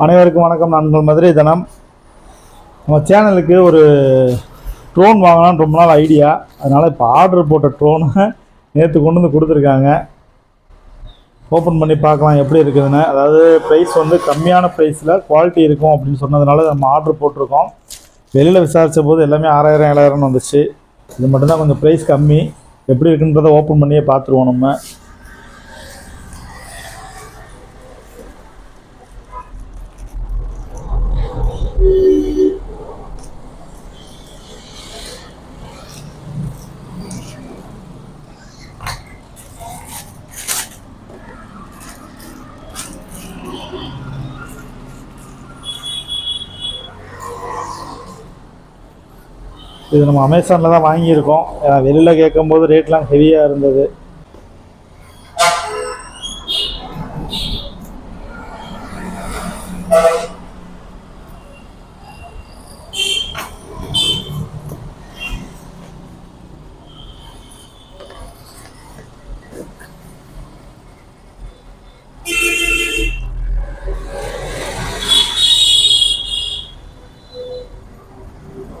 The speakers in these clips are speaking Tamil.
அனைவருக்கும் வணக்கம். நான் உங்கள் மதுரை தனம். நம்ம சேனலுக்கு ஒரு ட்ரோன் வாங்கலாம்னு ரொம்ப நாள் ஐடியா. அதனால் இப்போ ஆர்டர் போட்ட ட்ரோனை நேற்று கொண்டு வந்து கொடுத்துருக்காங்க. ஓப்பன் பண்ணி பார்க்கலாம் எப்படி இருக்குதுன்னு. அதாவது ப்ரைஸ் வந்து கம்மியான ப்ரைஸில் குவாலிட்டி இருக்கும் அப்படின்னு சொன்னதுனால நம்ம ஆர்டர் போட்டிருக்கோம். வெளியில் விசாரித்த போது எல்லாமே 6000 7000 வந்துச்சு. இது மட்டும்தான் கொஞ்சம் ப்ரைஸ் கம்மி. எப்படி இருக்குன்றதை ஓப்பன் பண்ணியே பார்த்துருவோம். நம்ம இது நம்ம அமேசானில் தான் வாங்கியிருக்கோம். வெளியில் கேட்கும்போது ரேட்லாம் ஹெவியாக இருந்தது.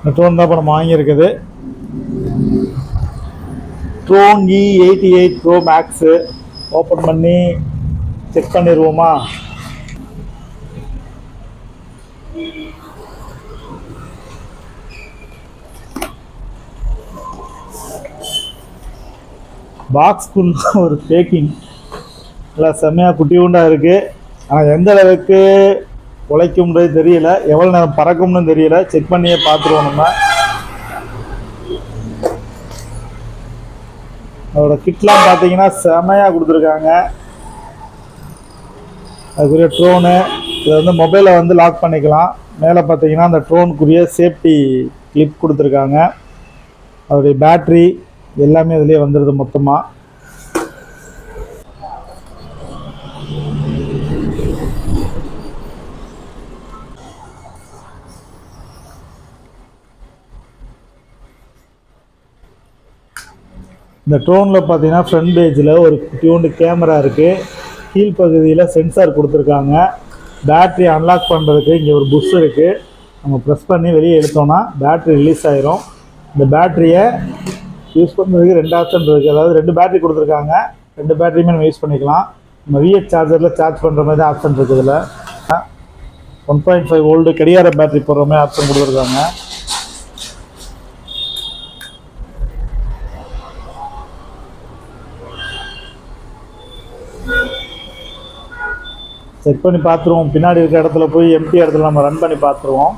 இந்த ட்ரோன் தான் இப்போ நம்ம வாங்கியிருக்குது. Drone E88 Pro Max. Open பண்ணி செக் பண்ணிடுவோமா? பாக்ஸ்குள்ள ஒரு பேக்கிங் எல்லாம் செம்மையாக குட்டி உண்டாக இருக்குது. ஆனால் எந்த அளவுக்கு உழைக்கும்ன்றது தெரியல, எவ்வளோ நேரம் பறக்கும்னு தெரியல. செக் பண்ணியே பார்த்துருவோம். நம்ம அதோட கிட்லாம் பார்த்தீங்கன்னா செமையாக கொடுத்துருக்காங்க. அதுக்குரிய ட்ரோனு இதை வந்து மொபைலை வந்து லாக் பண்ணிக்கலாம். மேலே பார்த்தீங்கன்னா அந்த ட்ரோனுக்குரிய சேஃப்டி கிளிப் கொடுத்துருக்காங்க. அதோடைய பேட்ரி எல்லாமே இதுலேயே வந்துடுது மொத்தமாக. இந்த ட்ரோனில் பார்த்தீங்கன்னா ஃப்ரண்ட் பேஜில் ஒரு டியூண்டு கேமரா இருக்குது. கீழ்ப்பகுதியில் சென்சார் கொடுத்துருக்காங்க. பேட்ரி அன்லாக் பண்ணுறதுக்கு இங்கே ஒரு புஷ் இருக்குது. நம்ம ப்ரெஸ் பண்ணி வெளியே எடுத்தோன்னா பேட்ரி ரிலீஸ் ஆகிரும். இந்த பேட்டரியை யூஸ் பண்ணுறதுக்கு 2 ஆப்ஷன் இருக்குது. அதாவது 2 பேட்ரி கொடுத்துருக்காங்க. 2 பேட்டரியுமே நம்ம யூஸ் பண்ணிக்கலாம். நம்ம VH சார்ஜரில் சார்ஜ் பண்ணுற மாதிரி தான் ஆப்ஷன் இருக்குது. இதில் 1.5 வோல்ட் கடிகார பேட்டரி போடுற மாதிரி ஆப்ஷன் கொடுத்துருக்காங்க. செக் பண்ணி பார்த்துருவோம். பின்னாடி இருக்க இடத்துல போய் எம்டி இடத்துல நம்ம ரன் பண்ணி பார்த்துருவோம்.